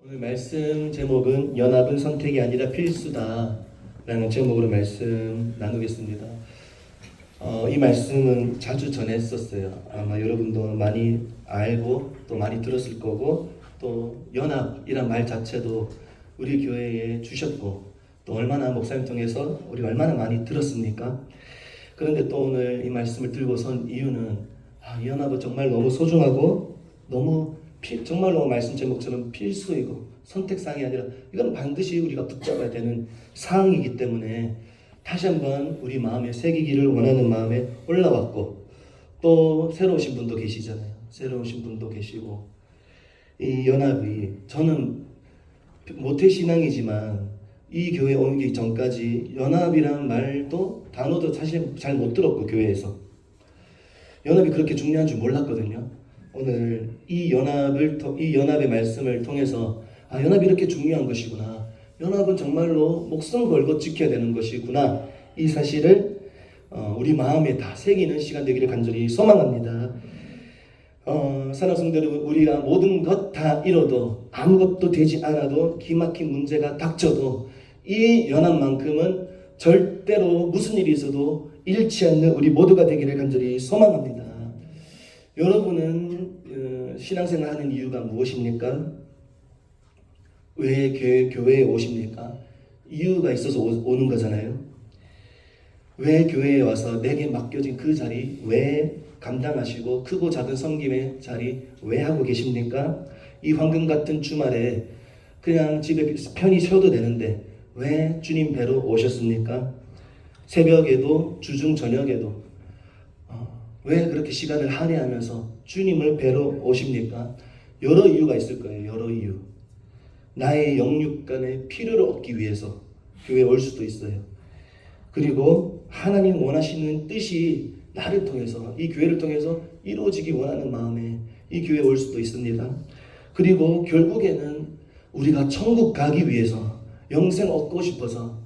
오늘 말씀 제목은 연합은 선택이 아니라 필수다 라는 제목으로 말씀 나누겠습니다. 이 말씀은 자주 전했었어요. 아마 여러분도 많이 알고 또 많이 들었을 거고, 또 연합이란 말 자체도 우리 교회에 주셨고, 또 얼마나 목사님 통해서 우리 얼마나 많이 들었습니까? 그런데 또 오늘 이 말씀을 들고 선 이유는 이 연합은 정말 너무 소중하고 너무 정말로 말씀 제목처럼 필수이고 선택사항이 아니라 이건 반드시 우리가 붙잡아야 되는 사항이기 때문에 다시 한번 우리 마음에 새기기를 원하는 마음에 올라왔고, 또 새로 오신 분도 계시잖아요. 새로 오신 분도 계시고, 이 연합이, 저는 모태신앙이지만 이 교회 오기 전까지 연합이란 말도 단어도 사실 잘 못 들었고, 교회에서 연합이 그렇게 중요한 줄 몰랐거든요. 오늘 이 연합의 말씀을 통해서 연합이 이렇게 중요한 것이구나, 연합은 정말로 목숨 걸고 지켜야 되는 것이구나, 이 사실을 우리 마음에 다 새기는 시간 되기를 간절히 소망합니다. 사랑하는 성도 여러분, 우리가 모든 것 다 이뤄도 아무것도 되지 않아도 기막힌 문제가 닥쳐도 이 연합만큼은 절대로 무슨 일이 있어도 잃지 않는 우리 모두가 되기를 간절히 소망합니다. 여러분은 신앙생활 하는 이유가 무엇입니까? 왜 교회에 오십니까? 이유가 있어서 오는 거잖아요. 왜 교회에 와서 내게 맡겨진 그 자리 왜 감당하시고, 크고 작은 섬김의 자리 왜 하고 계십니까? 이 황금 같은 주말에 그냥 집에 편히 쉬어도 되는데 왜 주님 뵈러 오셨습니까? 새벽에도 주중 저녁에도 왜 그렇게 시간을 할애하면서 주님을 뵈러 오십니까? 여러 이유가 있을 거예요. 여러 이유. 나의 영육간의 필요를 얻기 위해서 교회에 올 수도 있어요. 그리고 하나님 원하시는 뜻이 나를 통해서, 이 교회를 통해서 이루어지기 원하는 마음에 이 교회에 올 수도 있습니다. 그리고 결국에는 우리가 천국 가기 위해서, 영생 얻고 싶어서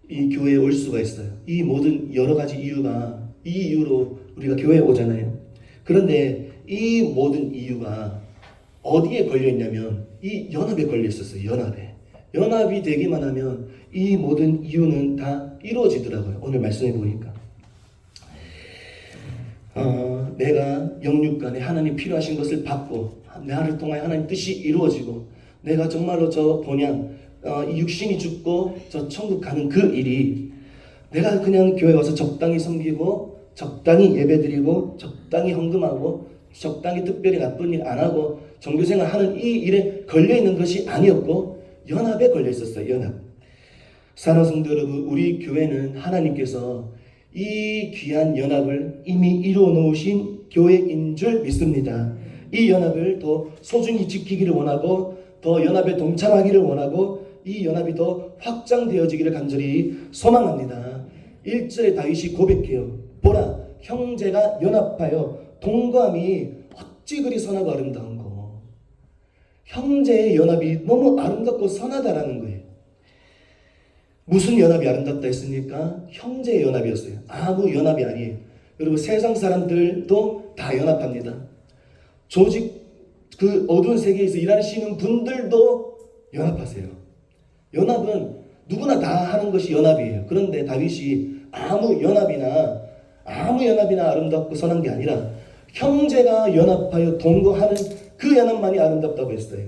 이 교회에 올 수가 있어요. 이 모든 여러 가지 이유가, 이 이유로 우리가 교회에 오잖아요. 그런데 이 모든 이유가 어디에 걸려 있냐면 이 연합에 걸려 있었어요. 연합이 되기만 하면 이 모든 이유는 다 이루어지더라고요. 오늘 말씀해 보니까 내가 영육간에 하나님 필요하신 것을 받고, 나를 통하여 하나님 뜻이 이루어지고, 내가 정말로 저 본향 이 육신이 죽고 저 천국 가는 그 일이, 내가 그냥 교회 와서 적당히 섬기고 적당히 예배드리고 적당히 헌금하고 적당히 특별히 나쁜 일 안 하고 종교생활 하는 이 일에 걸려있는 것이 아니었고 연합에 걸려 있었어요. 연합. 사랑하는 성도 여러분, 우리 교회는 하나님께서 이 귀한 연합을 이미 이루어 놓으신 교회인 줄 믿습니다. 이 연합을 더 소중히 지키기를 원하고, 더 연합에 동참하기를 원하고, 이 연합이 더 확장되어지기를 간절히 소망합니다. 1절에 다윗이 고백해요. 보라, 형제가 연합하여 동거함이 어찌 그리 선하고 아름다운고. 형제의 연합이 너무 아름답고 선하다라는 거예요. 무슨 연합이 아름답다 했습니까? 형제의 연합이었어요. 아무 연합이 아니에요. 여러분, 세상 사람들도 다 연합합니다. 조직 그 어두운 세계에서 일하시는 분들도 연합하세요. 연합은 누구나 다 하는 것이 연합이에요. 그런데 다윗이 아무 연합이나 아름답고 선한 게 아니라 형제가 연합하여 동거하는 그 연합만이 아름답다고 했어요.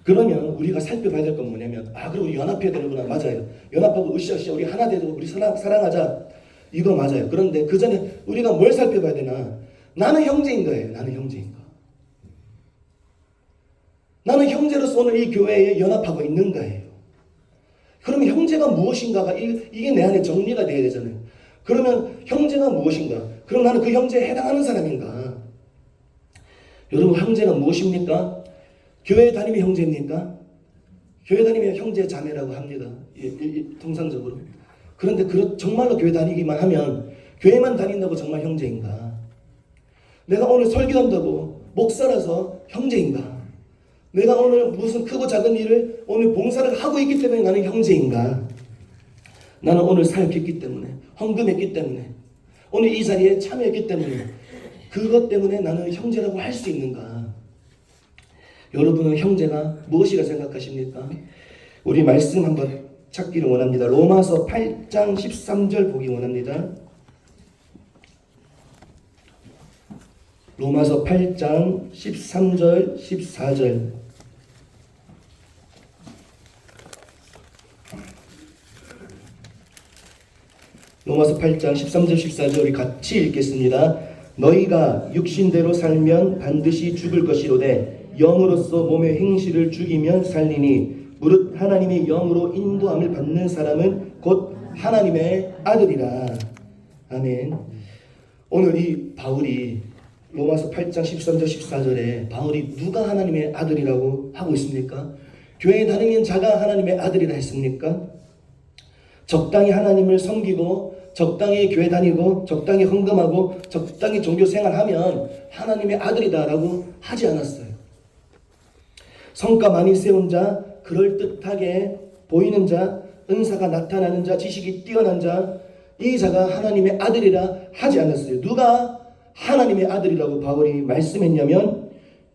그러면 우리가 살펴봐야 될 건 뭐냐면, 그럼 우리 연합해야 되는구나. 맞아요. 연합하고 으쌰으쌰 우리 하나 되고 우리 사랑하자. 이거 맞아요. 그런데 그 전에 우리가 뭘 살펴봐야 되나? 나는 형제인 거예요. 나는 형제인가? 나는 형제로서 오늘 이 교회에 연합하고 있는 거예요. 그러면 형제가 무엇인가가 이게 내 안에 정리가 돼야 되잖아요. 그러면 형제가 무엇인가? 그럼 나는 그 형제에 해당하는 사람인가? 여러분, 형제가 무엇입니까? 교회 다니면 형제입니까? 교회 다니면 형제 자매라고 합니다. 통상적으로. 그런데 정말로 교회 다니기만 하면, 교회만 다닌다고 정말 형제인가? 내가 오늘 설교한다고 목사라서 형제인가? 내가 오늘 무슨 크고 작은 일을 오늘 봉사를 하고 있기 때문에 나는 형제인가? 나는 오늘 사역했기 때문에, 헌금했기 때문에, 오늘 이 자리에 참여했기 때문에, 그것 때문에 나는 형제라고 할 수 있는가? 여러분은 형제가 무엇이라 생각하십니까? 우리 말씀 한번 찾기를 원합니다. 로마서 8장 13절 보기 원합니다. 로마서 8장 13절 14절. 로마서 8장 13절 14절 우리 같이 읽겠습니다. 너희가 육신대로 살면 반드시 죽을 것이로되 영으로서 몸의 행실을 죽이면 살리니 무릇 하나님의 영으로 인도함을 받는 사람은 곧 하나님의 아들이라. 아멘. 오늘 이 바울이 로마서 8장 13절 14절에 바울이 누가 하나님의 아들이라고 하고 있습니까? 교회에 다니는 자가 하나님의 아들이라 했습니까? 적당히 하나님을 섬기고 적당히 교회 다니고 적당히 헌금하고 적당히 종교 생활하면 하나님의 아들이다라고 하지 않았어요. 성과 많이 세운 자, 그럴듯하게 보이는 자, 은사가 나타나는 자, 지식이 뛰어난 자, 이 자가 하나님의 아들이라 하지 않았어요. 누가 하나님의 아들이라고 바울이 말씀했냐면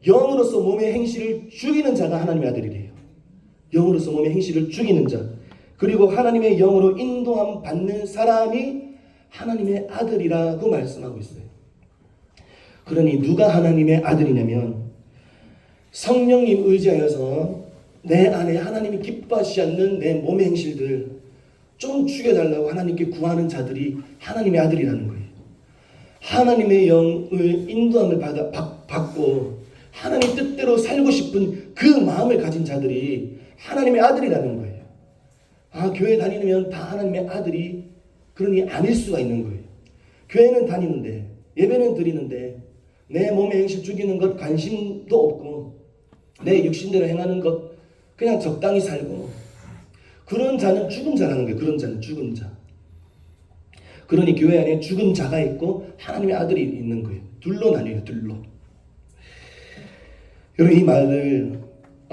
영으로서 몸의 행실을 죽이는 자가 하나님의 아들이래요. 영으로서 몸의 행실을 죽이는 자, 그리고 하나님의 영으로 인도함 받는 사람이 하나님의 아들이라고 말씀하고 있어요. 그러니 누가 하나님의 아들이냐면 성령님 의지하여서 내 안에 하나님이 기뻐하시지 않는 내 몸의 행실들 좀 죽여달라고 하나님께 구하는 자들이 하나님의 아들이라는 거예요. 하나님의 영을 인도함을 받고 하나님 뜻대로 살고 싶은 그 마음을 가진 자들이 하나님의 아들이라는 거예요. 아, 교회 다니면 다 하나님의 아들이 그러니 아닐 수가 있는 거예요. 교회는 다니는데 예배는 드리는데 내 몸의 행실 죽이는 것 관심도 없고 내 육신대로 행하는 것 그냥 적당히 살고 그런 자는 죽은 자라는 거예요. 그런 자는 죽은 자. 그러니 교회 안에 죽은 자가 있고 하나님의 아들이 있는 거예요. 둘로 나뉘어요. 둘로. 여러분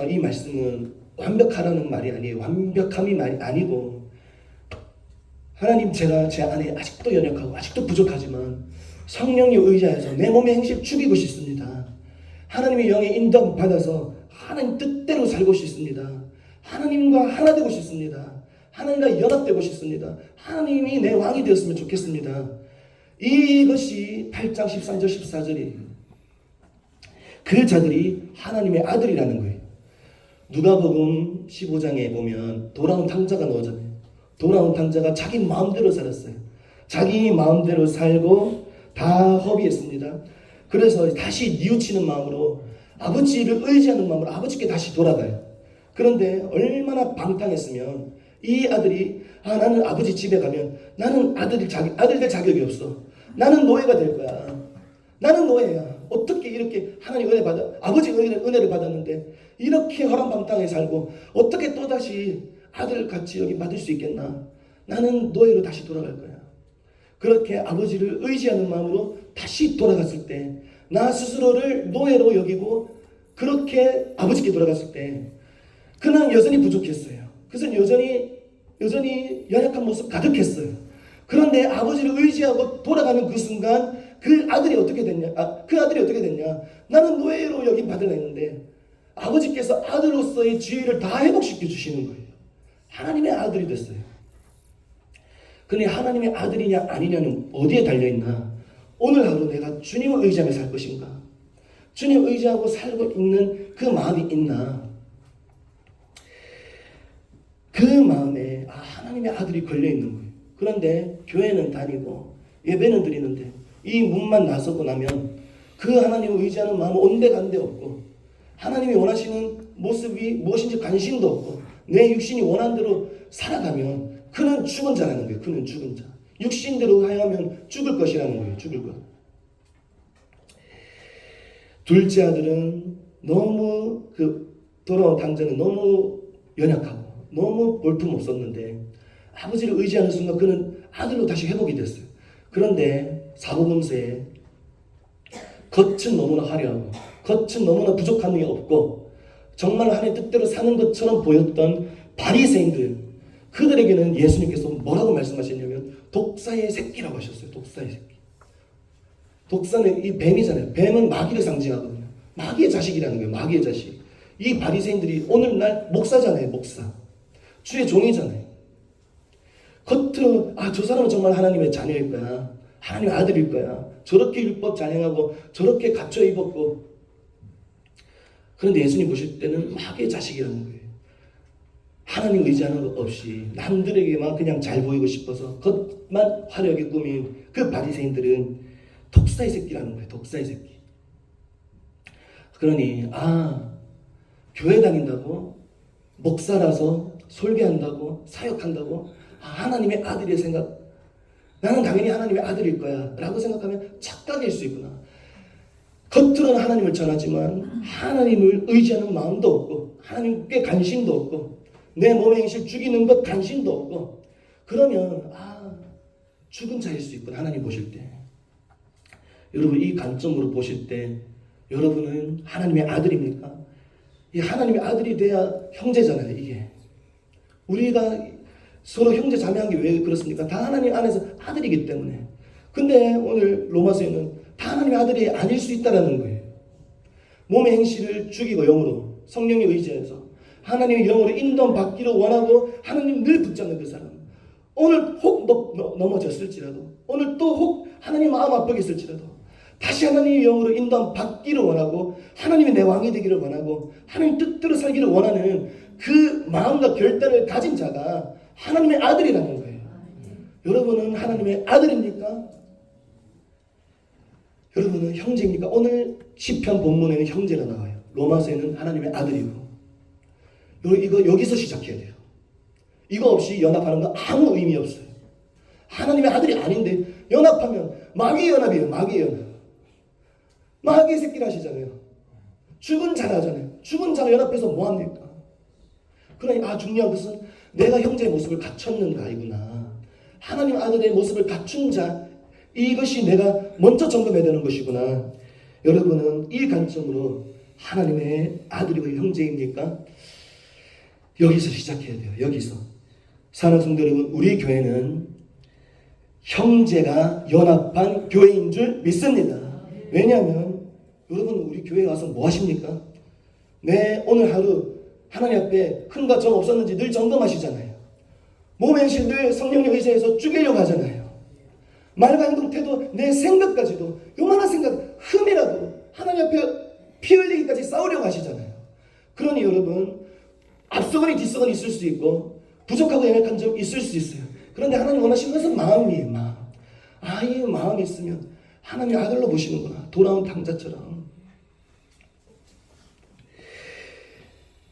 이 말씀은 완벽하라는 말이 아니에요. 완벽함이 말이 아니고 하나님 제가 제 안에 아직도 연약하고 아직도 부족하지만 성령이 의지하여서 내 몸의 행실 죽이고 싶습니다. 하나님의 영의 인도함 받아서 하나님 뜻대로 살고 싶습니다. 하나님과 하나 되고 싶습니다. 하나님과 연합되고 싶습니다. 하나님이 내 왕이 되었으면 좋겠습니다. 이것이 8장 13절 14절이에요. 그 자들이 하나님의 아들이라는 거예요. 누가복음 15장에 보면 돌아온 탕자가 나오잖아요. 돌아온 탕자가 자기 마음대로 살았어요. 자기 마음대로 살고 다 허비했습니다. 그래서 다시 뉘우치는 마음으로 아버지를 의지하는 마음으로 아버지께 다시 돌아가요. 그런데 얼마나 방탕했으면 이 아들이 나는 아버지 집에 가면 나는 아들 될 자격이 없어. 나는 노예가 될 거야. 나는 노예야. 어떻게 이렇게 하나님 아버지 은혜를 받았는데 이렇게 허랑방탕하게 살고 어떻게 또다시 아들같이 여기 받을 수 있겠나? 나는 노예로 다시 돌아갈 거야. 그렇게 아버지를 의지하는 마음으로 다시 돌아갔을 때 나 스스로를 노예로 여기고 그렇게 아버지께 돌아갔을 때 그는 여전히 부족했어요. 그래서 여전히 연약한 모습 가득했어요. 그런데 아버지를 의지하고 돌아가는 그 순간 그 아들이 어떻게 됐냐? 나는 노예로 여긴 받으려 했는데 아버지께서 아들로서의 지위를 다 회복시켜 주시는 거예요. 하나님의 아들이 됐어요. 근데 하나님의 아들이냐 아니냐는 어디에 달려있나? 오늘 하루 내가 주님을 의지하며 살 것인가? 주님을 의지하고 살고 있는 그 마음이 있나? 그 마음에 하나님의 아들이 걸려있는 거예요. 그런데 교회는 다니고 예배는 드리는데 이 문만 나서고 나면 그 하나님을 의지하는 마음은 온데간데 없고 하나님이 원하시는 모습이 무엇인지 관심도 없고 내 육신이 원하는 대로 살아가면 그는 죽은 자라는 거예요. 그는 죽은 자. 육신대로 하여하면 죽을 것이라는 거예요. 죽을 것. 둘째 아들은 너무 돌아온 탕자는 너무 연약하고 너무 볼품 없었는데 아버지를 의지하는 순간 그는 아들로 다시 회복이 됐어요. 그런데 사복음서에 겉은 너무나 화려하고 겉은 너무나 부족함이 없고 정말 하나님의 뜻대로 사는 것처럼 보였던 바리새인들 그들에게는 예수님께서 뭐라고 말씀하셨냐면 독사의 새끼라고 하셨어요. 독사의 새끼. 독사는 이 뱀이잖아요. 뱀은 마귀를 상징하거든요. 마귀의 자식이라는 거예요. 마귀의 자식. 이 바리새인들이 오늘날 목사잖아요. 목사. 주의 종이잖아요. 겉으로 저 사람은 정말 하나님의 자녀일 거야. 하나님의 아들일 거야. 저렇게 율법 잘 행하고 저렇게 갖춰 입었고. 그런데 예수님 보실 때는 마귀의 자식이라는 거예요. 하나님 의지하는 것 없이 남들에게만 그냥 잘 보이고 싶어서 겉만 화려하게 꾸민 그 바리새인들은 독사의 새끼라는 거예요. 독사의 새끼. 그러니 교회 다닌다고, 목사라서 설교한다고, 사역한다고, 하나님의 아들의 생각, 나는 당연히 하나님의 아들일 거야 라고 생각하면 착각일 수 있구나. 겉으로는 하나님을 전하지만 하나님을 의지하는 마음도 없고 하나님께 관심도 없고 내 몸의 행실 죽이는 것 관심도 없고, 그러면 죽은 자일 수 있구나. 하나님 보실 때, 여러분 이 관점으로 보실 때 여러분은 하나님의 아들입니까? 이 하나님의 아들이 돼야 형제잖아요. 이게 우리가 서로 형제 자매한 게 왜 그렇습니까? 다 하나님 안에서 아들이기 때문에. 근데 오늘 로마서에는 다 하나님의 아들이 아닐 수 있다라는 거예요. 몸의 행실을 죽이고 영으로 성령에 의지해서 하나님의 영으로 인도받기를 원하고 하나님 늘 붙잡는 그 사람, 오늘 혹 넘어졌을지라도, 오늘 또 혹 하나님 마음 아프겠을지라도 다시 하나님의 영으로 인도받기를 원하고 하나님이 내 왕이 되기를 원하고 하나님 뜻대로 살기를 원하는 그 마음과 결단을 가진 자가 하나님의 아들이라는 거예요. 여러분은 하나님의 아들입니까? 여러분은 형제입니까? 오늘 시편 본문에는 형제가 나와요. 로마서에는 하나님의 아들이고. 이거 여기서 시작해야 돼요. 이거 없이 연합하는 거 아무 의미 없어요. 하나님의 아들이 아닌데 연합하면 마귀의 연합이에요. 마귀의 연합. 마귀의 새끼를 하시잖아요. 죽은 자를 하잖아요. 죽은 자가 연합해서 뭐합니까? 그러니 중요한 것은 내가 형제의 모습을 갖췄는가 이구나. 하나님 아들의 모습을 갖춘 자, 이것이 내가 먼저 점검해야 되는 것이구나. 여러분은 이 관점으로 하나님의 아들이고 형제입니까? 여기서 시작해야 돼요. 여기서. 사랑하는 성도 여러분, 우리 교회는 형제가 연합한 교회인 줄 믿습니다. 왜냐하면 여러분 우리 교회에 와서 뭐 하십니까? 오늘 하루 하나님 앞에 흠과 점 없었는지 늘 점검하시잖아요. 몸의 행실 늘 성령의 의지에서 죽이려고 하잖아요. 말과 행동 태도, 내 생각까지도 요만한 생각 흠이라도 하나님 앞에 피 흘리기까지 싸우려고 하시잖아요. 그러니 여러분 앞서거니 뒤서거니 있을 수 있고 부족하고 연약한 점 있을 수 있어요. 그런데 하나님 원하시는 것은 마음이에요. 마음. 이 마음이 있으면 하나님 아들로 보시는구나. 돌아온 탕자처럼.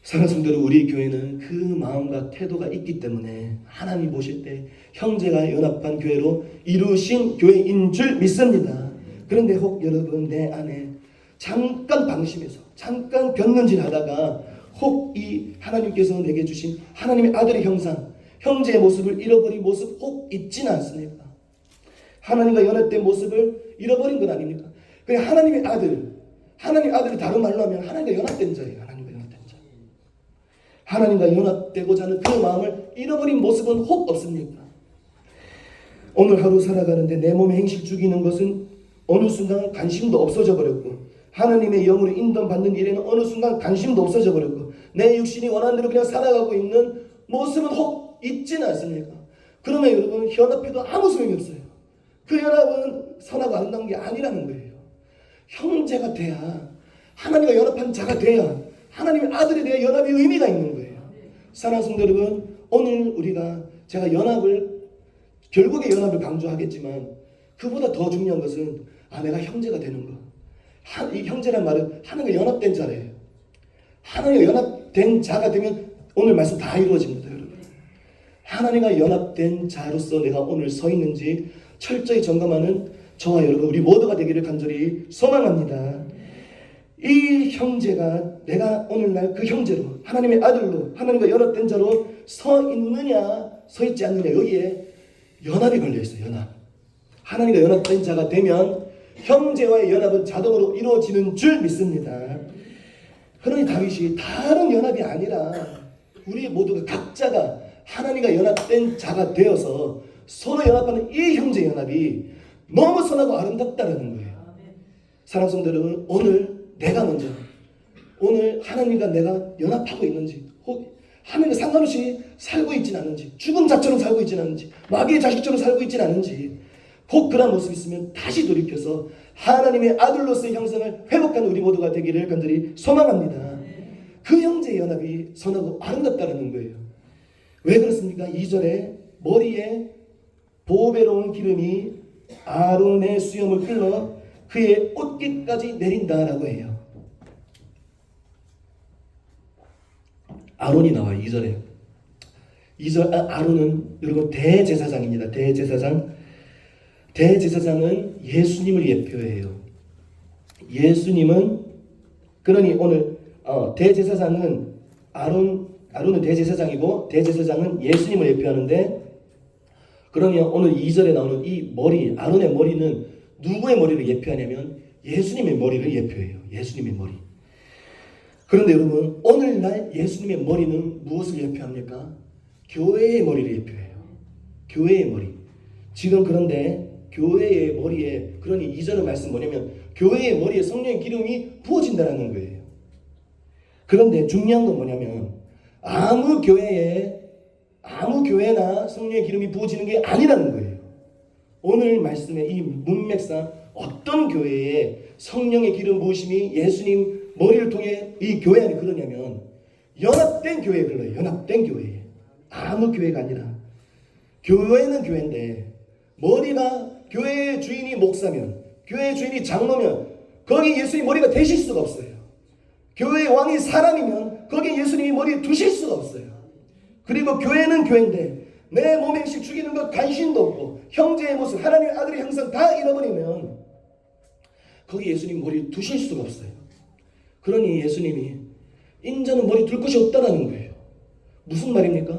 사랑하는 성도 여러분, 우리 교회는 그 마음과 태도가 있기 때문에 하나님 보실 때 형제가 연합한 교회로 이루신 교회인 줄 믿습니다. 그런데 혹 여러분 내 안에 잠깐 방심해서 잠깐 변론질 하다가 혹 이 하나님께서 내게 주신 하나님의 아들의 형상, 형제의 모습을 잃어버린 모습 혹 있지는 않습니까? 하나님과 연합된 모습을 잃어버린 건 아닙니까? 그냥 하나님의 아들이 다른 말로 하면 하나님과 연합된 자예요. 하나님과 연합된 자. 하나님과 연합되고자 하는 그 마음을 잃어버린 모습은 혹 없습니까? 오늘 하루 살아가는데 내 몸의 행실 죽이는 것은 어느 순간 관심도 없어져 버렸고, 하나님의 영으로 인도받는 일에는 어느 순간 관심도 없어져 버렸고, 내 육신이 원하는 대로 그냥 살아가고 있는 모습은 혹 있지는 않습니까? 그러면 여러분 연합해도 아무 소용이 없어요. 그 연합은 선하고 아름다운 게 아니라는 거예요. 형제가 돼야, 하나님과 연합한 자가 돼야 하나님의 아들에 대해 연합의 의미가 있는 거예요. 사랑하는 성도 여러분, 오늘 제가 결국에 연합을 강조하겠지만 그보다 더 중요한 것은 내가 형제가 되는 거. 이 형제란 말은 하나님과 연합된 자래요. 하나님과 연합된 자가 되면 오늘 말씀 다 이루어집니다. 여러분, 하나님과 연합된 자로서 내가 오늘 서 있는지 철저히 점검하는 저와 여러분 우리 모두가 되기를 간절히 소망합니다. 이 형제가 내가 오늘날 그 형제로, 하나님의 아들로, 하나님과 연합된 자로 서 있느냐 서 있지 않느냐, 여기에 연합이 걸려있어요. 연합. 하나님과 연합된 자가 되면 형제와의 연합은 자동으로 이루어지는 줄 믿습니다. 그러니 다윗이 다른 연합이 아니라 우리 모두가 각자가 하나님과 연합된 자가 되어서 서로 연합하는 이 형제 연합이 너무 선하고 아름답다는 거예요. 사랑하는 성도 여러분, 오늘 내가 먼저 오늘 하나님과 내가 연합하고 있는지, 혹 하나님과 상관없이 살고 있진 않은지, 죽은 자처럼 살고 있진 않은지, 마귀의 자식처럼 살고 있진 않은지, 혹 그런 모습이 있으면 다시 돌이켜서 하나님의 아들로서의 형상을 회복하는 우리 모두가 되기를 간절히 소망합니다. 그 형제의 연합이 선하고 아름답다는 거예요. 왜 그렇습니까? 2절에 머리에 보배로운 기름이 아론의 수염을 끌어 그의 옷깃까지 내린다라고 해요. 아론이 나와요. 2절에. 2절 아론은 여러분 대제사장입니다. 대제사장. 대제사장은 예수님을 예표해요. 예수님은 그러니 오늘 대제사장은 아론은 대제사장이고 대제사장은 예수님을 예표하는데, 그러면 오늘 2절에 나오는 이 머리, 아론의 머리는 누구의 머리를 예표하냐면 예수님의 머리를 예표해요. 예수님의 머리. 그런데 여러분, 오늘날 예수님의 머리는 무엇을 예표합니까? 교회의 머리를 예표해요. 교회의 머리. 지금 그런데 교회의 머리에, 그러니 2절의 말씀 뭐냐면 교회의 머리에 성령의 기름이 부어진다는 거예요. 그런데 중요한 건 뭐냐면 아무 교회나 성령의 기름이 부어지는 게 아니라는 거예요. 오늘 말씀의 이 문맥상 어떤 교회에 성령의 기름 부으심이 예수님 머리를 통해 이 교회 안에 그러냐면 연합된 교회에 그래요. 연합된 교회. 아무 교회가 아니라, 교회는 교회인데 머리가 교회의 주인이 목사면, 교회의 주인이 장로면 거기 예수님 머리가 되실 수가 없어요. 교회의 왕이 사람이면 거기에 예수님이 머리에 두실 수가 없어요. 그리고 교회는 교회인데 내 몸의 행실 죽이는 것 관심도 없고 형제의 모습, 하나님의 아들의 형상 다 잃어버리면 거기 예수님 머리에 두실 수가 없어요. 그러니 예수님이 인자는 머리 둘 곳이 없다라는 거예요. 무슨 말입니까?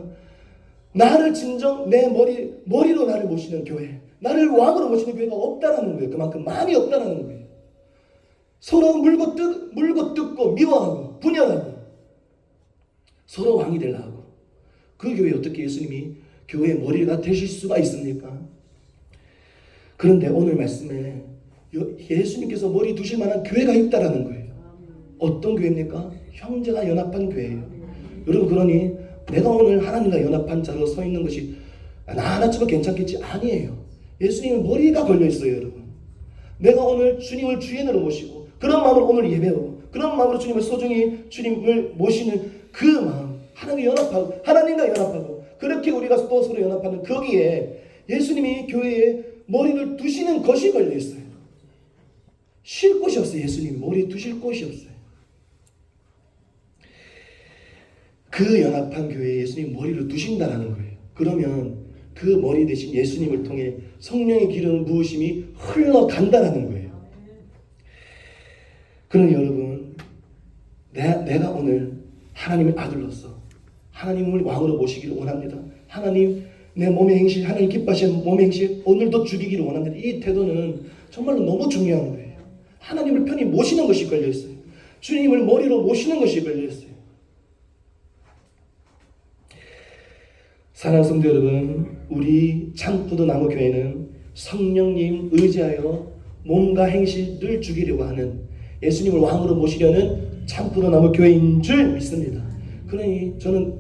나를 진정 내 머리로 나를 모시는 교회, 나를 왕으로 모시는 교회가 없다라는 거예요. 그만큼 마음이 없다라는 거예요. 서로 물고 뜯고 미워하고 분열하고 서로 왕이 되려 하고, 그 교회에 어떻게 예수님이 교회의 머리가 되실 수가 있습니까? 그런데 오늘 말씀에 예수님께서 머리 두실 만한 교회가 있다라는 거예요. 어떤 교회입니까? 형제가 연합한 교회예요. 여러분, 그러니 내가 오늘 하나님과 연합한 자로 서 있는 것이 나 하나쯤은 괜찮겠지? 아니에요. 예수님은 머리가 걸려있어요. 여러분, 내가 오늘 주님을 주인으로 모시고 그런 마음으로 오늘 예배하고 그런 마음으로 주님을 소중히 주님을 모시는 그 마음, 하나님과 연합하고 그렇게 우리가 또 서로 연합하는 거기에 예수님이 교회에 머리를 두시는 것이 걸려있어요. 쉴 곳이 없어요. 예수님이 머리에 두실 곳이 없어요. 그 연합한 교회에 예수님이 머리를 두신다라는 거예요. 그러면 그 머리 대신 예수님을 통해 성령의 기름 부으심이 흘러간다라는 거예요. 그러니 여러분, 내가 오늘 하나님의 아들로서 하나님을 왕으로 모시기를 원합니다. 하나님, 내 몸의 행실, 하나님 기뻐하시는 몸의 행실 오늘도 죽이기를 원합니다. 이 태도는 정말로 너무 중요한 거예요. 하나님을 편히 모시는 것이 걸려있어요. 주님을 머리로 모시는 것이 걸려있어요. 사랑하는 성도 여러분, 우리 참포도나무 교회는 성령님 의지하여 몸과 행실을 죽이려고 하는, 예수님을 왕으로 모시려는 참포도나무 교회인 줄 믿습니다. 그러니 저는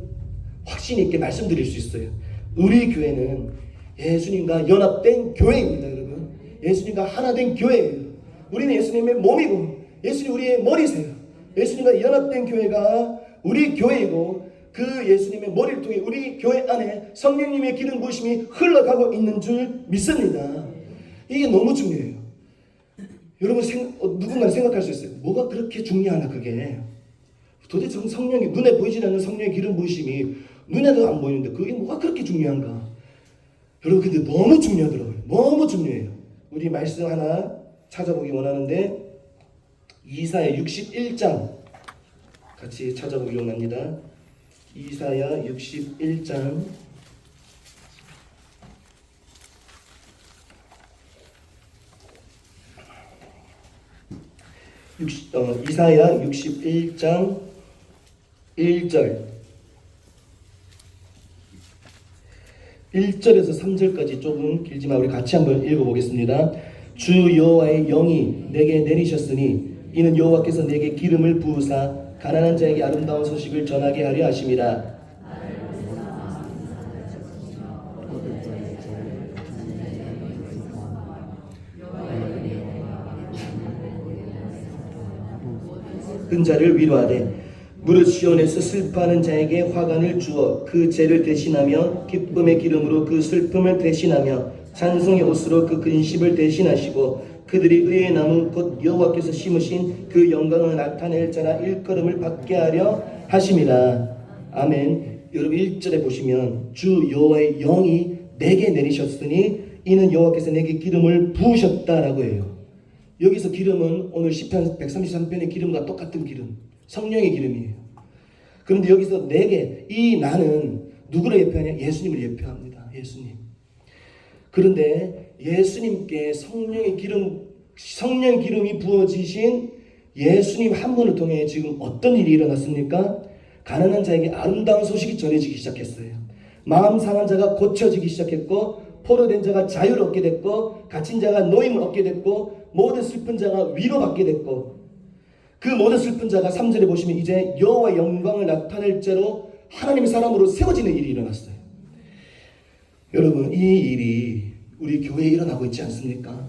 확신 있게 말씀드릴 수 있어요. 우리 교회는 예수님과 연합된 교회입니다. 여러분, 예수님과 하나 된 교회예요. 우리는 예수님의 몸이고 예수님 우리의 머리세요. 예수님과 연합된 교회가 우리 교회이고 그 예수님의 머리를 통해 우리 교회 안에 성령님의 기름 부으심이 흘러가고 있는 줄 믿습니다. 이게 너무 중요해요. 여러분, 누군가는 생각할 수 있어요. 뭐가 그렇게 중요하나 그게. 도대체 성령이, 눈에 보이지 않는 성령의 기름 부으심이 눈에도 안 보이는데 그게 뭐가 그렇게 중요한가. 여러분, 근데 너무 중요하더라고요. 너무 중요해요. 우리 말씀 하나 찾아보기 원하는데 이사야 61장 같이 찾아보기 원합니다. 이사야 61장 이사야 61장 1절 1절에서 3절까지 조금 길지만 우리 같이 한번 읽어보겠습니다. 주 여호와의 영이 내게 내리셨으니 이는 여호와께서 내게 기름을 부으사 가난한 자에게 아름다운 소식을 전하게 하려 하심이라. 근자를 위로하되 무릇 시온에서 슬퍼하는 자에게 화관을 주어 그 죄를 대신하며 기쁨의 기름으로 그 슬픔을 대신하며 찬송의 옷으로 그 근심을 대신하시고 그들이 의의 나무 곧 여호와께서 심으신 그 영광을 나타낼 자라 일컬음을 받게 하려 하심이라. 아멘. 여러분 1절에 보시면 주 여호와의 영이 내게 내리셨으니 이는 여호와께서 내게 기름을 부으셨다라고 해요. 여기서 기름은 오늘 시편 133편의 기름과 똑같은 기름, 성령의 기름이에요. 그런데 여기서 내게, 이 나는 누구를 예표하냐? 예수님을 예표합니다. 예수님. 그런데 예수님께 성령의 기름이 부어지신 예수님 한 분을 통해 지금 어떤 일이 일어났습니까? 가난한 자에게 아름다운 소식이 전해지기 시작했어요. 마음 상한 자가 고쳐지기 시작했고, 포로된 자가 자유를 얻게 됐고, 갇힌 자가 노임을 얻게 됐고, 모든 슬픈 자가 위로받게 됐고, 그 모든 슬픈 자가 3절에 보시면 이제 여호와의 영광을 나타낼 자로 하나님의 사람으로 세워지는 일이 일어났어요. 여러분, 이 일이 우리 교회에 일어나고 있지 않습니까?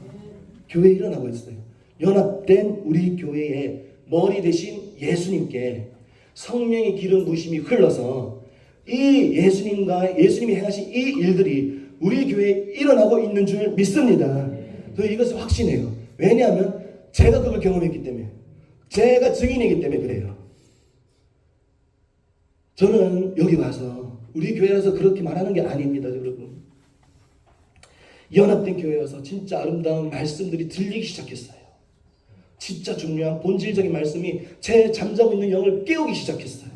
교회에 일어나고 있어요. 연합된 우리 교회의 머리 대신 예수님께 성령의 기름 부으심이 흘러서 이 예수님이 행하신 이 일들이 우리 교회에 일어나고 있는 줄 믿습니다. 저는 이것을 확신해요. 왜냐하면 제가 그걸 경험했기 때문에, 제가 증인이기 때문에 그래요. 저는 여기 와서 우리 교회라서 그렇게 말하는 게 아닙니다, 여러분. 연합된 교회여서 진짜 아름다운 말씀들이 들리기 시작했어요. 진짜 중요한 본질적인 말씀이 제 잠자고 있는 영을 깨우기 시작했어요.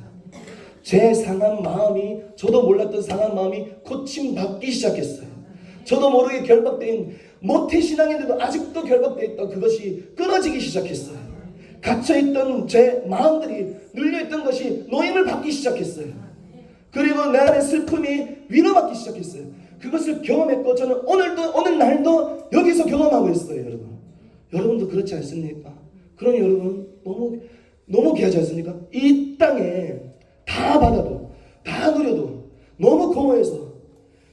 제 상한 마음이, 저도 몰랐던 상한 마음이 고침받기 시작했어요. 저도 모르게 결박된 모태신앙인데도 아직도 결박되어 있던 그것이 끊어지기 시작했어요. 갇혀있던 제 마음들이, 눌려있던 것이 노임을 받기 시작했어요. 그리고 내 안의 슬픔이 위로받기 시작했어요. 그것을 경험했고 저는 오늘 날도 여기서 경험하고 있어요. 여러분도 그렇지 않습니까? 그러니 여러분 너무 귀하지 않습니까? 이 땅에 다 받아도, 다 누려도 너무 공허해서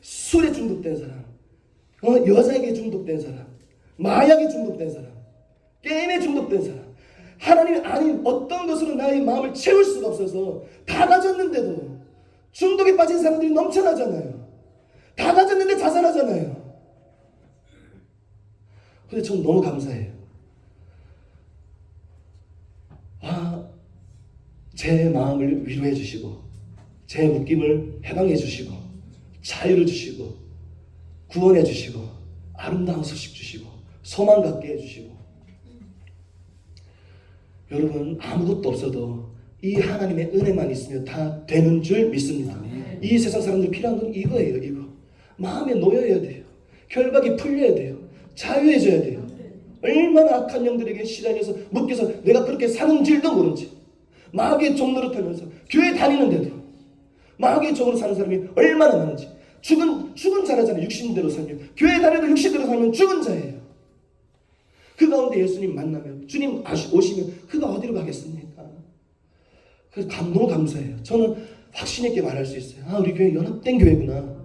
술에 중독된 사람, 여자에게 중독된 사람, 마약에 중독된 사람, 게임에 중독된 사람, 하나님이 아닌 어떤 것으로 나의 마음을 채울 수가 없어서 다 가졌는데도 중독에 빠진 사람들이 넘쳐나잖아요. 다 가졌는데 자살하잖아요. 근데 저는 너무 감사해요. 제 마음을 위로해 주시고, 제 묶임을 해방해 주시고, 자유를 주시고, 구원해 주시고, 아름다운 소식 주시고, 소망 갖게 해 주시고. 여러분, 아무것도 없어도 이 하나님의 은혜만 있으면 다 되는 줄 믿습니다. 이 세상 사람들 필요한 건 이거예요. 이거 마음에 놓여야 돼요. 결박이 풀려야 돼요. 자유해져야 돼요. 얼마나 악한 영들에게 시달려서 묶여서 내가 그렇게 사는 줄도 모른지, 마귀의 종노릇하면서 교회 다니는데도 마귀의 종으로 사는 사람이 얼마나 많은지. 죽은 자라잖아요. 육신대로 살면. 교회 다녀도 육신대로 살면 죽은 자예요. 그 가운데 예수님 만나면, 주님 오시면 그가 어디로 가겠습니까? 그래서 너무 감사해요. 저는 확신 있게 말할 수 있어요. 우리 교회 연합된 교회구나.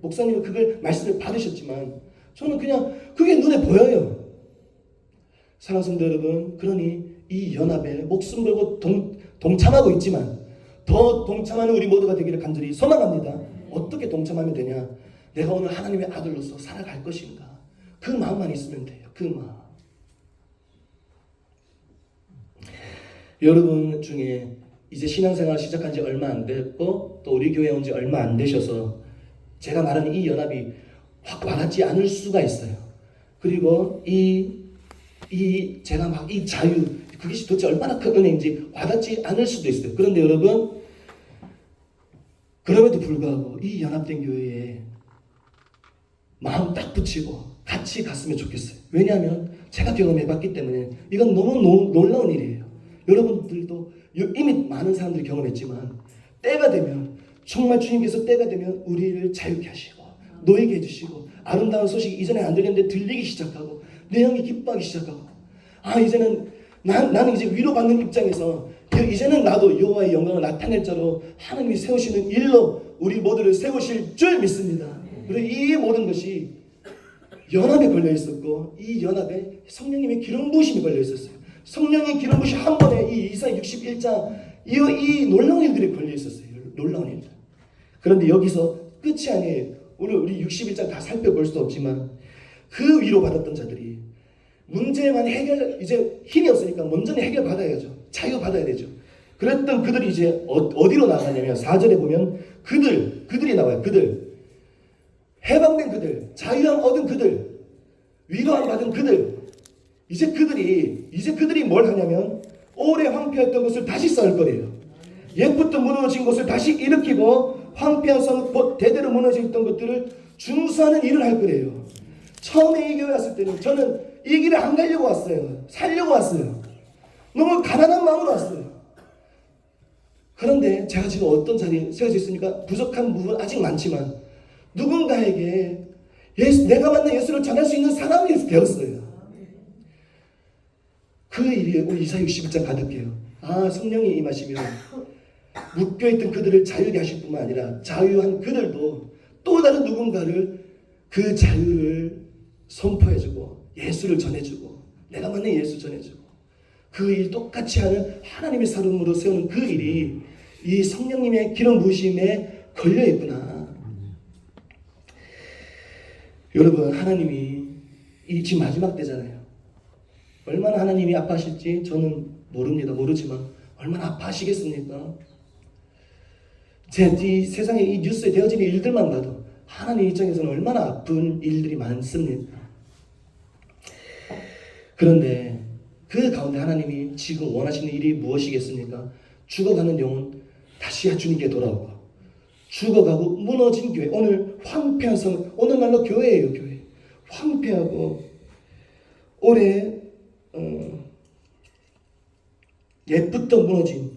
목사님은 그걸 말씀을 받으셨지만 저는 그냥 그게 눈에 보여요. 사랑하는 성도 여러분, 그러니 이 연합에 목숨 걸고 동참하고 있지만 더 동참하는 우리 모두가 되기를 간절히 소망합니다. 어떻게 동참하면 되냐? 내가 오늘 하나님의 아들로서 살아갈 것인가? 그 마음만 있으면 돼요. 그 마음. 여러분 중에 이제 신앙생활 시작한 지 얼마 안 됐고 또 우리 교회 온 지 얼마 안 되셔서 제가 말하는 이 연합이 확 와닿지 않을 수가 있어요. 그리고 제가 막 이 자유, 그것이 도대체 얼마나 큰 은혜인지 와닿지 않을 수도 있어요. 그런데 여러분, 그럼에도 불구하고 이 연합된 교회에 마음 딱 붙이고 같이 갔으면 좋겠어요. 왜냐하면 제가 경험해봤기 때문에 이건 너무 놀라운 일이에요. 여러분들도 이미 많은 사람들이 경험했지만 때가 되면, 정말 주님께서 때가 되면 우리를 자유케 하시고 노예게 해주시고 아름다운 소식이 이전에 안 들렸는데 들리기 시작하고 내 영이 기뻐하기 시작하고 이제는 나는 이제 위로받는 입장에서 이제는 나도 여호와의 영광을 나타낼 자로 하나님이 세우시는 일로 우리 모두를 세우실 줄 믿습니다. 그리고 이 모든 것이 연합에 걸려 있었고 이 연합에 성령님의 기름 부으심이 걸려 있었어요. 성령의 기름 부으심 한 번에 이 이사야 61장 이 놀라운 일들이 걸려 있었어요. 놀라운 일들. 그런데 여기서 끝이 아니에요. 오늘 우리 61장 다 살펴볼 수 없지만 그 위로 받았던 자들이 문제만 이제 힘이 없으니까 먼저는 해결 받아야죠. 자유 받아야 되죠. 그랬던 그들이 이제 어디로 나가냐면 4절에 보면 그들이 나와요. 그들. 해방된 그들, 자유함 얻은 그들, 위로함 받은 그들. 이제 그들이 뭘 하냐면 오래 황폐했던 것을 다시 쌓을 거래요. 옛부터 무너진 것을 다시 일으키고 황폐한 성, 대대로 무너졌던 것들을 준수하는 일을 할 거래요. 처음에 이 교회 왔을 때는 저는 이 길을 안 가려고 왔어요. 살려고 왔어요. 너무 가난한 마음으로 왔어요. 그런데 제가 지금 어떤 자리에 세워져 있으니까 부족한 부분 아직 많지만 누군가에게 내가 만난 예수를 전할 수 있는 사람이 되었어요. 그 일이 우리 이사야 61장 가득해요. 성령이 임하시면 묶여있던 그들을 자유하게 하실 뿐만 아니라 자유한 그들도 또 다른 누군가를 그 자유를 선포해주고 예수를 전해주고 내가 만난 예수 전해주고 그 일 똑같이 하는 하나님의 사람으로 세우는 그 일이 이 성령님의 기름 부으심에 걸려있구나. 여러분, 하나님이 이 지금 마지막 때잖아요. 얼마나 하나님이 아파하실지 저는 모르지만 얼마나 아파하시겠습니까? 이 세상에 이 뉴스에 되어지는 일들만 봐도 하나님 입장에서는 얼마나 아픈 일들이 많습니다. 그런데 그 가운데 하나님이 지금 원하시는 일이 무엇이겠습니까? 죽어가는 영혼 다시 주님께 돌아오고 죽어가고 무너진 교회, 오늘 황폐한 성, 오늘날로 교회예요. 교회 황폐하고 오래 옛부터 무너진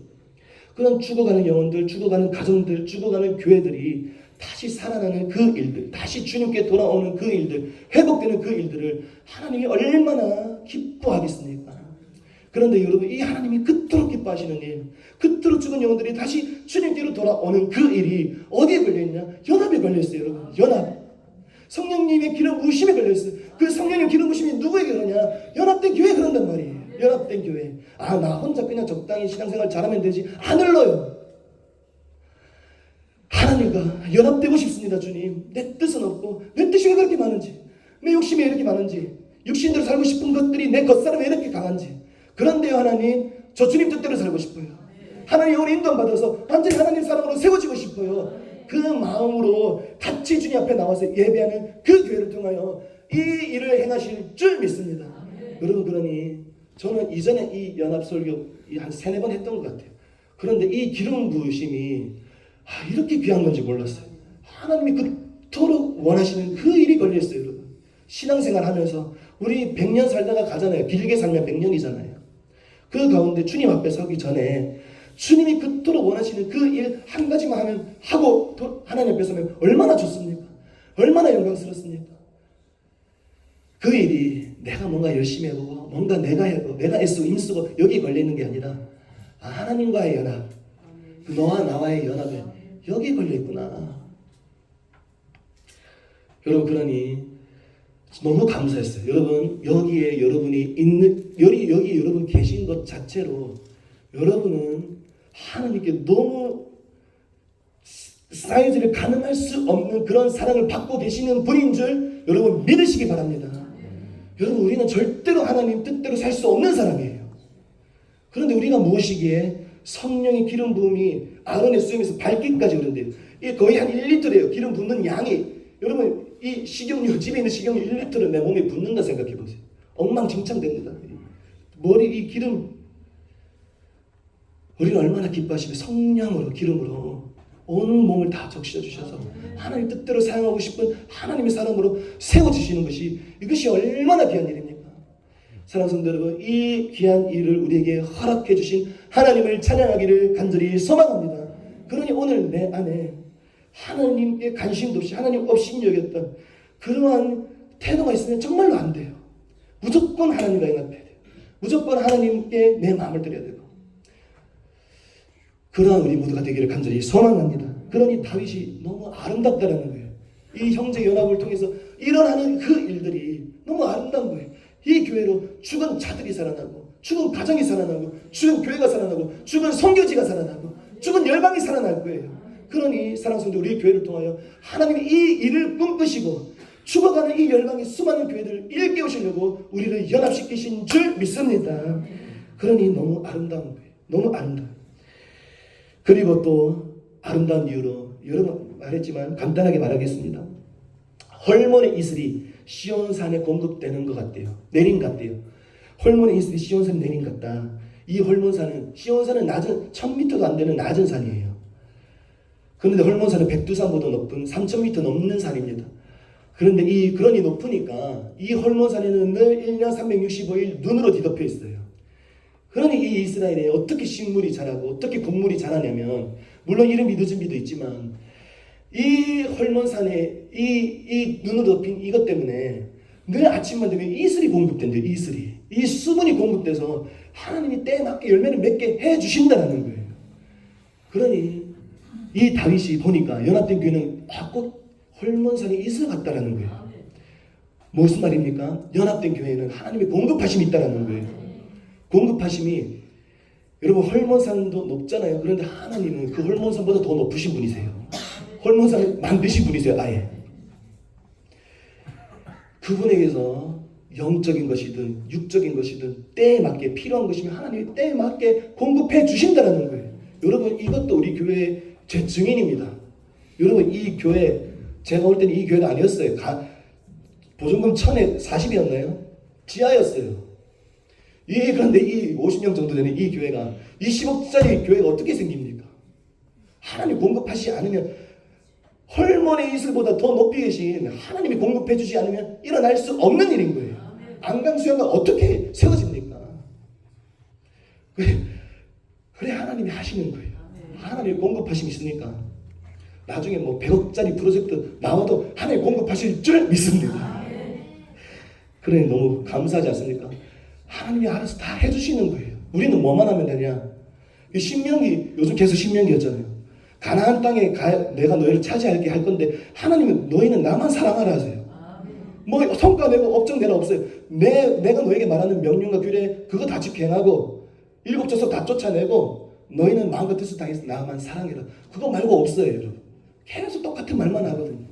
그런 죽어가는 영혼들, 죽어가는 가정들, 죽어가는 교회들이 다시 살아나는 그 일들, 다시 주님께 돌아오는 그 일들, 회복되는 그 일들을 하나님이 얼마나 기뻐하겠습니까? 그런데 여러분, 이 하나님이 그토록 기뻐하시는 일, 그토록 죽은 영혼들이 다시 주님께로 돌아오는 그 일이 어디에 걸려있냐? 연합에 걸려있어요. 여러분, 연합. 성령님의 기름 부으심에 걸려있어요. 그 성령님 기름 부으심이 누구에게 그러냐? 연합된 교회에 그런단 말이에요. 연합된 교회. 나 혼자 그냥 적당히 신앙생활 잘하면 되지. 안 흘러요. 하나님과 연합되고 싶습니다. 주님, 내 뜻은 없고 내 뜻이 왜 그렇게 많은지, 내 욕심이 왜 이렇게 많은지, 육신대로 살고 싶은 것들이 내 겉사람에 왜 이렇게 강한지. 그런데요, 하나님, 저 주님 뜻대로 살고 싶어요. 하나님 오늘 인도함 받아서 완전히 하나님 사람으로 세워지고 싶어요. 그 마음으로 같이 주님 앞에 나와서 예배하는 그 교회를 통하여 이 일을 행하실 줄 믿습니다. 여러분, 그러니 저는 이전에 이 연합설교 한 3-4번 했던 것 같아요. 그런데 이 기름 부으심이 이렇게 귀한 건지 몰랐어요. 하나님이 그토록 원하시는 그 일이 걸려있어요. 여러분, 신앙생활 하면서 우리 100년 살다가 가잖아요. 길게 살면 100년이잖아요. 그 가운데 주님 앞에 서기 전에 주님이 그토록 원하시는 그 일 한 가지만 하고 하나님 앞에 서면 얼마나 좋습니까? 얼마나 영광스럽습니까? 그 일이 내가 뭔가 열심히 해보고 뭔가 내가 해보고 내가 애쓰고 힘쓰고 여기 걸려있는 게 아니라 하나님과의 연합, 너와 나와의 연합에 여기 걸려있구나. 여러분, 그러니 너무 감사했어요. 여러분, 여기에 여러분이 여기 여러분 계신 것 자체로 여러분은 하나님께 너무 사이즈를 가늠할 수 없는 그런 사랑을 받고 계시는 분인 줄 여러분 믿으시기 바랍니다. 여러분, 우리는 절대로 하나님 뜻대로 살 수 없는 사람이에요. 그런데 우리가 무엇이기에 성령의 기름 부음이 아론의 수염에서 발기까지 그런데요. 이게 거의 한 1리터래요. 기름 붓는 양이. 여러분, 이 식용유, 집에 있는 식용유 1리터를 내 몸에 붓는다 생각해 보세요. 엉망진창됩니다. 머리 이 기름, 우리는 얼마나 기뻐하시면 성령으로 기름으로 온 몸을 다 적셔 주셔서 하나님 뜻대로 사용하고 싶은 하나님의 사람으로 세워주시는 것이 이것이 얼마나 귀한 일입니까? 사랑하는 성도 여러분, 이 귀한 일을 우리에게 허락해 주신 하나님을 찬양하기를 간절히 소망합니다. 그러니 오늘 내 안에 하나님께 관심도 없이 하나님 없이 여겼던 그러한 태도가 있으면 정말로 안 돼요. 무조건 하나님과 연합해야 돼요. 무조건 하나님께 내 마음을 드려야 되고, 그러한 우리 모두가 되기를 간절히 소망합니다. 그러니 다윗이 너무 아름답다라는 거예요. 이 형제 연합을 통해서 일어나는 그 일들이 너무 아름다운 거예요. 이 교회로 죽은 자들이 살아나고, 죽은 가정이 살아나고, 죽은 교회가 살아나고, 죽은 선교지가 살아나고, 죽은 열방이 살아날 거예요. 그러니 사랑하는 성도, 우리 교회를 통하여 하나님이 이 일을 꿈꾸시고 죽어가는 이 열방의 수많은 교회들을 일깨우시려고 우리를 연합시키신 줄 믿습니다. 그러니 너무 아름다운 거예요. 너무 아름다워요. 그리고 또 아름다운 이유로 여러 번 말했지만 간단하게 말하겠습니다. 헐몬의 이슬이 시온산에 공급되는 것 같대요. 내린 것 같대요. 헐몬의 이슬이 시온산에 내린 것 같다. 이 헐몬산은, 시온산은 낮은 1000m도 안 되는 낮은 산이에요. 그런데 헐몬산은 백두산보다 높은 3000m 넘는 산입니다. 그런데 그러니 높으니까 이 헐몬산에는 늘 1년 365일 눈으로 뒤덮여 있어요. 그러니 이 이스라엘에 어떻게 식물이 자라고 어떻게 곡물이 자라냐면, 물론 이름이 늦은 비도 있지만 이 헐몬산에 이 눈으로 덮인 이것 때문에 늘 아침만 되면 이슬이 공급된대요. 이슬이. 이 수분이 공급돼서 하나님이 때에 맞게 열매를 맺게 해주신다는 거예요. 그러니 이 다윗이 보니까 연합된 교회는 꼭 헐몬산이 이슬 같다라는 거예요. 무슨 말입니까? 연합된 교회는 하나님의 공급하심이 있다라는 거예요. 공급하심이, 여러분 헐몬산도 높잖아요. 그런데 하나님은 그 헐몬산보다 더 높으신 분이세요. 헐몬산을 만드신 분이세요. 아예 그분에게서 영적인 것이든 육적인 것이든 때에 맞게 필요한 것이면 하나님이 때에 맞게 공급해 주신다는 거예요. 여러분 이것도 우리 교회의 제 증인입니다. 여러분 이 교회, 제가 올 때는 이 교회가 아니었어요. 보증금 1040이었나요? 지하였어요. 그런데 이 50명 정도 되는 이 교회가 20억짜리 교회가 어떻게 생깁니까? 하나님 공급하시지 않으면, 헐몬의 이슬보다 더 높이 계신 하나님이 공급해 주지 않으면 일어날 수 없는 일인 거예요. 안강수양가 어떻게 세워집니까? 그래 하나님이 하시는 거예요. 하나님이 공급하심이 있으니까 나중에 뭐 100억짜리 프로젝트 나와도 하나님이 공급하실 줄 믿습니다. 그러니 너무 감사하지 않습니까? 하나님이 알아서 다 해주시는 거예요. 우리는 뭐만 하면 되냐? 신명기, 요즘 계속 신명기였잖아요. 가나안 땅에 내가 너희를 차지할게 할 건데, 하나님은 너희는 나만 사랑하라 하세요. 뭐 성과 내고 업적 내라 없어요. 내가 너에게 말하는 명령과 규례 그거 다 집행하고 7 족속 다 쫓아내고 너희는 마음과 뜻을 다해서 나만 사랑해라. 그거 말고 없어요, 여러분. 계속 똑같은 말만 하거든요.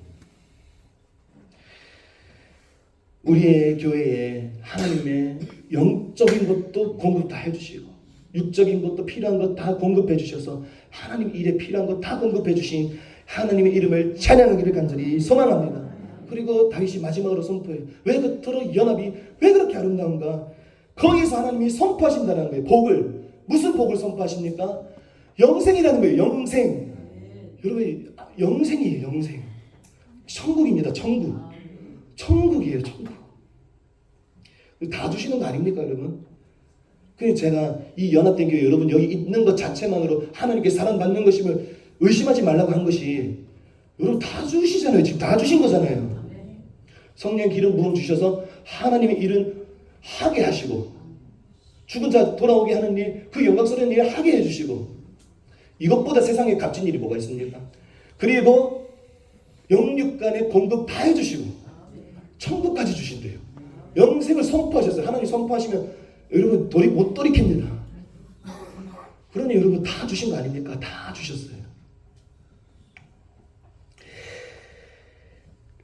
우리의 교회에 하나님의 영적인 것도 공급 다 해주시고 육적인 것도 필요한 것 다 공급해 주셔서 하나님 일에 필요한 것 다 공급해 주신 하나님의 이름을 찬양하기를 간절히 소망합니다. 그리고 다윗이 마지막으로 선포해요. 왜 그토록 연합이 왜 그렇게 아름다운가? 거기서 하나님이 선포하신다는 거예요. 복을. 무슨 복을 선포하십니까? 영생이라는 거예요. 영생. 여러분 영생이에요. 영생. 천국입니다. 천국. 천국이에요. 천국. 다 주시는 거 아닙니까 여러분? 그래서 제가 이 연합된 교회 여러분 여기 있는 것 자체만으로 하나님께 사랑받는 것임을 의심하지 말라고 한 것이, 여러분 다 주시잖아요. 지금 다 주신 거잖아요. 성령 기름 부음 주셔서 하나님의 일은 하게 하시고 죽은 자 돌아오게 하는 일, 그 영광스러운 일을 하게 해주시고, 이것보다 세상에 값진 일이 뭐가 있습니까? 그리고 영육간의 공급 다 해주시고 천국까지 주신대요. 영생을 선포하셨어요. 하나님 선포하시면 여러분 못 돌이킵니다. 그러니 여러분 다 주신 거 아닙니까? 다 주셨어요.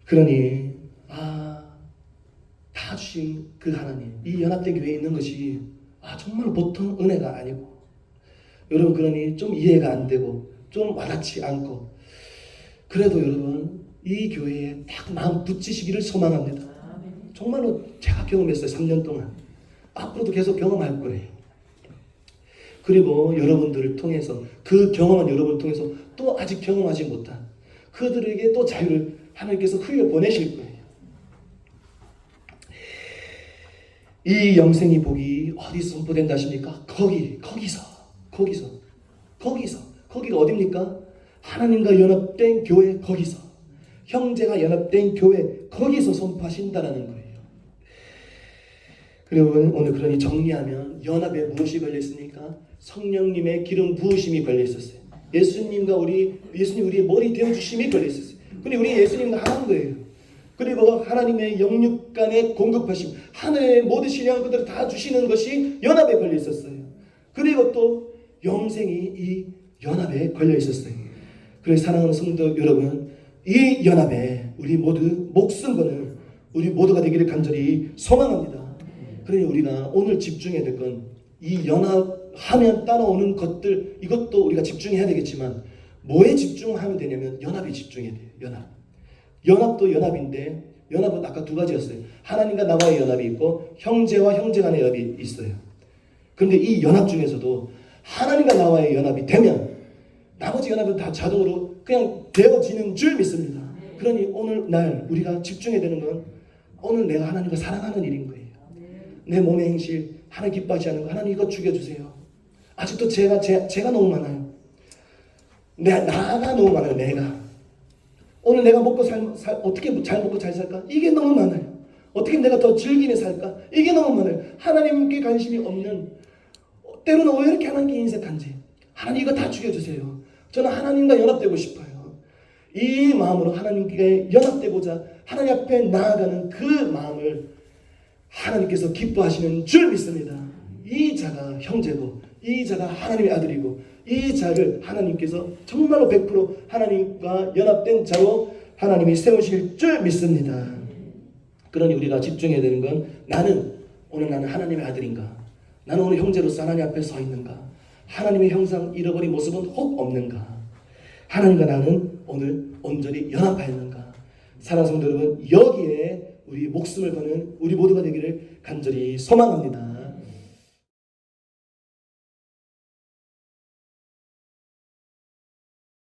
그러니 다 주신 그 하나님, 이 연합된 교회에 있는 것이 정말 보통 은혜가 아니고, 여러분 그러니 좀 이해가 안 되고 좀 와닿지 않고, 그래도 여러분 이 교회에 딱 마음 붙이시기를 소망합니다. 정말로 제가 경험했어요. 3년 동안. 앞으로도 계속 경험할 거예요. 그리고 여러분들을 통해서, 그 경험한 여러분을 통해서 또 아직 경험하지 못한 그들에게 또 자유를 하나님께서 흘려보내실 거예요. 이 영생의 복이 어디서 선포된다 하십니까? 거기가 어딥니까? 하나님과 연합된 교회, 거기서 형제가 연합된 교회, 거기서 선포하신다라는 거예요. 여러분, 오늘 그러니 정리하면 연합에 무엇이 걸려 있습니까? 성령님의 기름 부으심이 걸려 있었어요. 예수님이 우리의 머리 되어 주심이 걸려 있었어요. 근데 우리 예수님과 하나인 거예요. 그리고 하나님의 영육 간의 공급하심, 하늘의 모든 신령한 것들을 다 주시는 것이 연합에 걸려 있었어요. 그리고 또 영생이 이 연합에 걸려 있었어요. 그래서 사랑하는 성도 여러분, 이 연합에 우리 모두 목숨 거는 우리 모두가 되기를 간절히 소망합니다. 그러니 우리가 오늘 집중해야 될 건 이 연합하면 따라오는 것들, 이것도 우리가 집중해야 되겠지만 뭐에 집중하면 되냐면 연합에 집중해야 돼요. 연합도 연합인데, 연합은 아까 두 가지였어요. 하나님과 나와의 연합이 있고 형제와 형제 간의 연합이 있어요. 그런데 이 연합 중에서도 하나님과 나와의 연합이 되면 나머지 연합은 다 자동으로 그냥 되어지는 줄 믿습니다. 그러니 오늘날 우리가 집중해야 되는 건 오늘 내가 하나님과 사랑하는 일인 거예요. 내 몸의 행실, 하나님 기뻐하지 않는 거, 하나님 이거 죽여주세요. 아직도 제가 너무 많아요. 나가 너무 많아요. 내가 오늘 내가 먹고 어떻게 잘 먹고 잘 살까? 이게 너무 많아요. 어떻게 내가 더 즐기며 살까? 이게 너무 많아요. 하나님께 관심이 없는, 때로는 왜 이렇게 하나님께 인색한지, 하나님 이거 다 죽여주세요. 저는 하나님과 연합되고 싶어요. 이 마음으로 하나님께 연합되고자 하나님 앞에 나아가는 그 마음을 하나님께서 기뻐하시는 줄 믿습니다. 이 자가 형제고, 이 자가 하나님의 아들이고, 이 자를 하나님께서 정말로 100% 하나님과 연합된 자로 하나님이 세우실 줄 믿습니다. 그러니 우리가 집중해야 되는 건 오늘 나는 하나님의 아들인가? 나는 오늘 형제로서 하나님 앞에 서 있는가? 하나님의 형상 잃어버린 모습은 혹 없는가? 하나님과 나는 오늘 온전히 연합하였는가? 사랑하는 성도 여러분, 여기에 우리 목숨을 거는 우리 모두가 되기를 간절히 소망합니다.